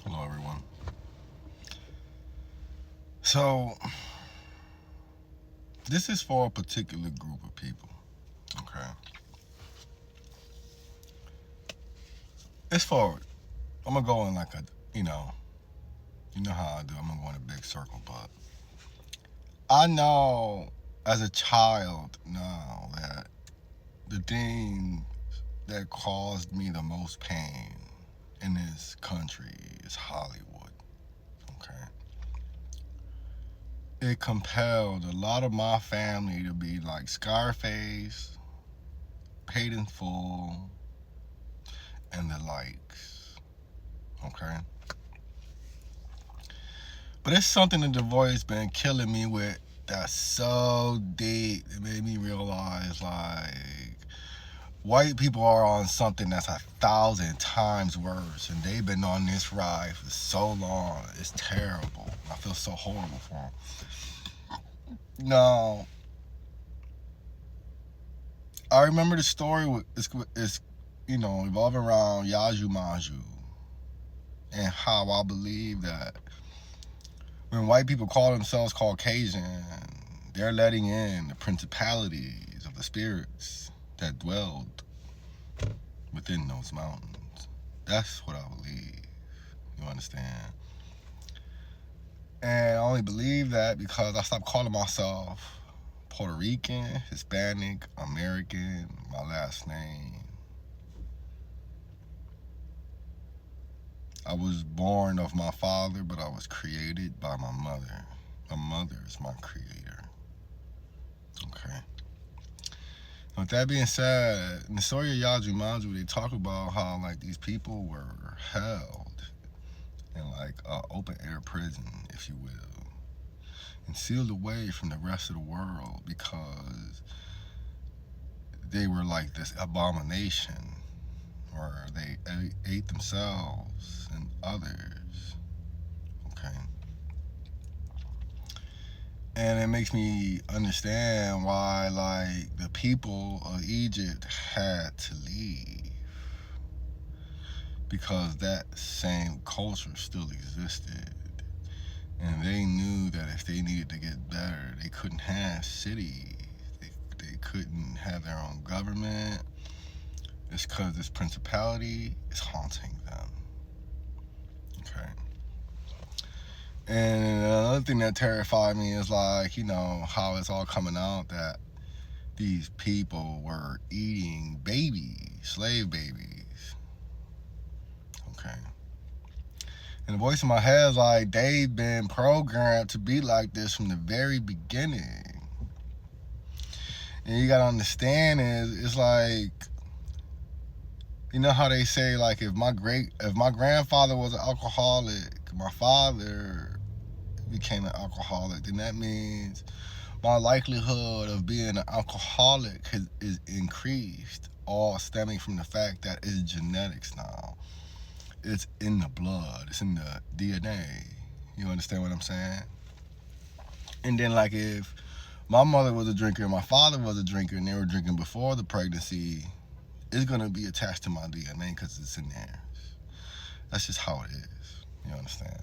Hello, everyone. So, this is for a particular group of people, okay? It's for, I'm gonna go in like a, you know how I do, I'm gonna go in a big circle, but I know as a child now that the thing that caused me the most pain in this country is Hollywood, okay? It compelled a lot of my family to be like Scarface, Paid in Full, and the likes, okay? But it's something that the voice been killing me with that's so deep. It made me realize like white people are on something that's 1,000 times worse, and they've been on this ride for so long. It's terrible. I feel so horrible for them. Now, I remember the story is evolving around Yaju Maju and how I believe that when white people call themselves Caucasian, they're letting in the principalities of the spirits that dwelled within those mountains. That's what I believe. You understand? And I only believe that because I stopped calling myself Puerto Rican, Hispanic, American, my last name. I was born of my father, but I was created by my mother. My mother is my creator. Okay. With that being said, in the story of Yaju Maju, they talk about how like these people were held in like an open air prison, if you will, and sealed away from the rest of the world because they were like this abomination, or they ate themselves and others. Okay. And it makes me understand why like the people of Egypt had to leave, because that same culture still existed, and they knew that if they needed to get better, they couldn't have cities, they couldn't have their own government. It's because this principality is haunting them. Okay. And another thing that terrified me is like, how it's all coming out that these people were eating babies, slave babies. Okay. And the voice in my head is like, they've been programmed to be like this from the very beginning. And you gotta understand it's like, you know how they say like if my grandfather was an alcoholic, my father became an alcoholic, then that means my likelihood of being an alcoholic is increased, all stemming from the fact that it's genetics now. It's in the blood. It's in the DNA. You understand what I'm saying? And then like if my mother was a drinker and my father was a drinker and they were drinking before the pregnancy, it's going to be attached to my DNA because it's in there. That's just how it is. You understand?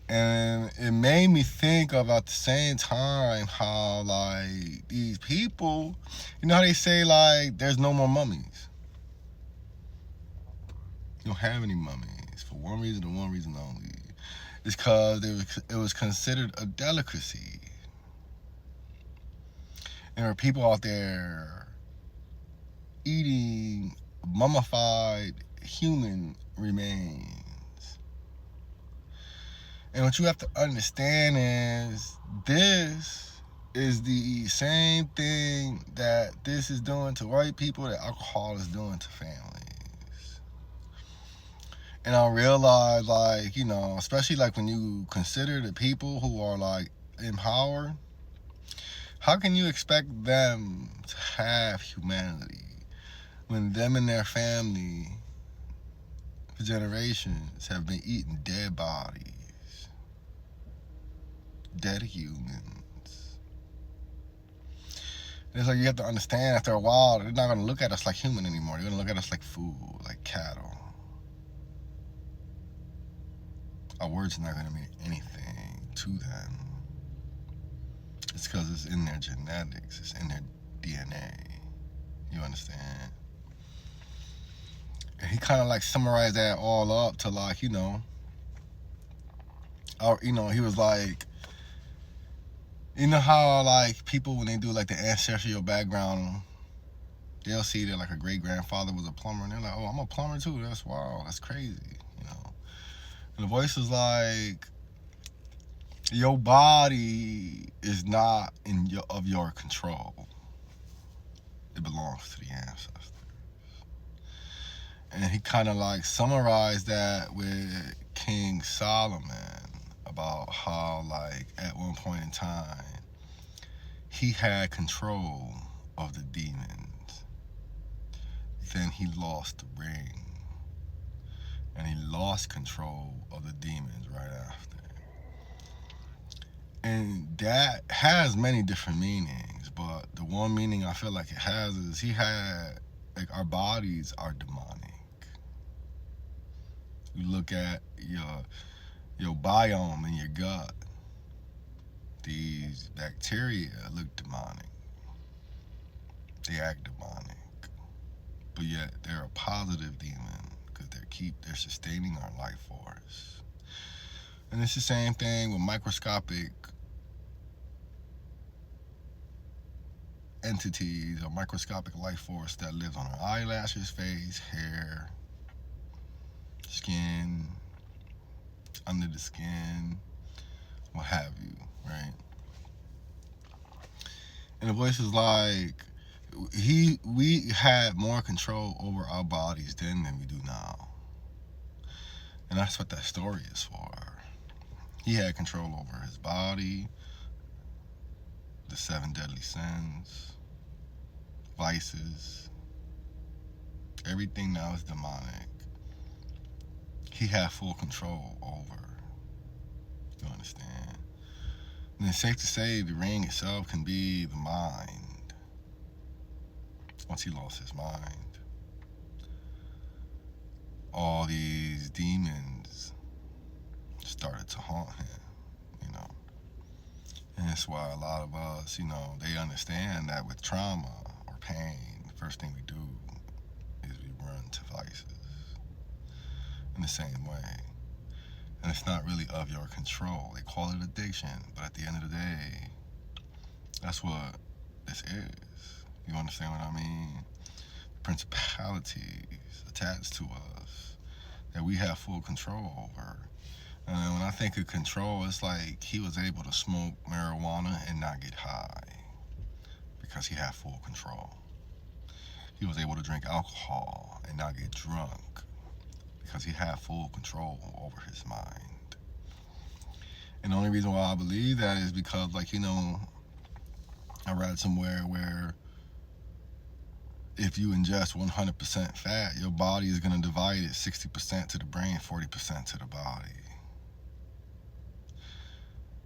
And it made me think of at the same time how like these people, you know how they say like there's no more mummies. You don't have any mummies for one reason and one reason only. It's because it was considered a delicacy. And there are people out there eating mummified human remains. And what you have to understand is this is the same thing that this is doing to white people that alcohol is doing to families. And I realize, like, especially like when you consider the people who are like in power, how can you expect them to have humanity when them and their family for generations have been eating dead bodies, dead humans? And it's like you have to understand after a while, they're not going to look at us like human anymore. They're going to look at us like food, like cattle. our words are not going to mean anything to them. It's because it's in their genetics, it's in their DNA. You understand? And he kind of like summarized that all up to like, he was like, how like people when they do like the ancestral background, they'll see that like a great grandfather was a plumber, and they're like, oh, I'm a plumber too. That's wow, that's crazy, And the voice was like, your body is not of your control. It belongs to the ancestors. And he kind of like summarized that with King Solomon about how like at one point in time he had control of the demons. Then he lost the ring. And he lost control of the demons right after. And that has many different meanings, but the one meaning I feel like it has is he had, like, our bodies are demonic. You look at your biome in your gut, these bacteria look demonic. They act demonic. But yet they're a positive demon because they're sustaining our life force. And it's the same thing with microscopic entities or microscopic life force that lives on our eyelashes, face, hair, skin, under the skin, what have you, right? And the voice is like, we had more control over our bodies then than we do now. And that's what that story is for. He had control over his body, the 7 deadly sins, vices, everything now is demonic. He had full control over. You understand? And it's safe to say the ring itself can be the mind. Once he lost his mind, all these demons started to haunt him, And that's why a lot of us, they understand that with trauma or pain, the first thing we do is we run to vices in the same way. And it's not really of your control. They call it addiction, but at the end of the day, that's what this is. You understand what I mean? Principalities attached to us that we have full control over. And when I think of control, it's like he was able to smoke marijuana and not get high because he had full control. He was able to drink alcohol and not get drunk because he had full control over his mind. And the only reason why I believe that is because, I read somewhere where if you ingest 100% fat, your body is going to divide it 60% to the brain, 40% to the body.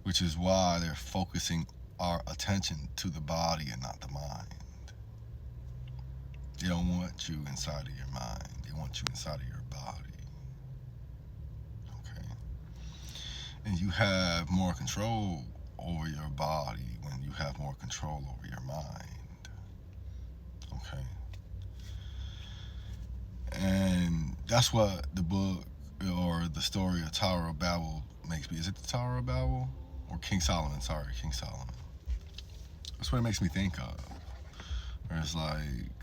Which is why they're focusing our attention to the body and not the mind. They don't want you inside of your mind. They want you inside of your body. Okay? And you have more control over your body when you have more control over your mind. Okay? And that's what the book or the story of Tower of Babel makes me. Is it the Tower of Babel? Or King Solomon, King Solomon. That's what it makes me think of. Where it's like,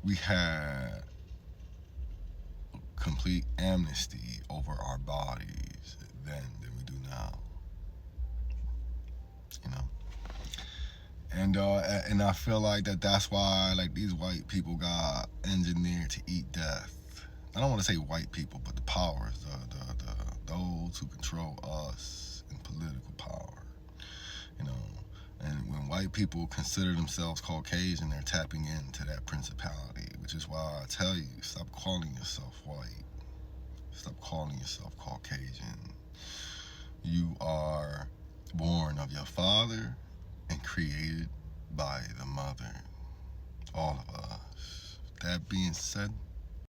we had complete amnesty over our bodies then than we do now. And I feel like that's why these white people got engineered to eat death. I don't want to say white people, but the powers, those who control us in political power, And when white people consider themselves Caucasian, they're tapping into that principality, which is why I tell you, stop calling yourself white. Stop calling yourself Caucasian. You are born of your father and created by the mother. All of us. That being said,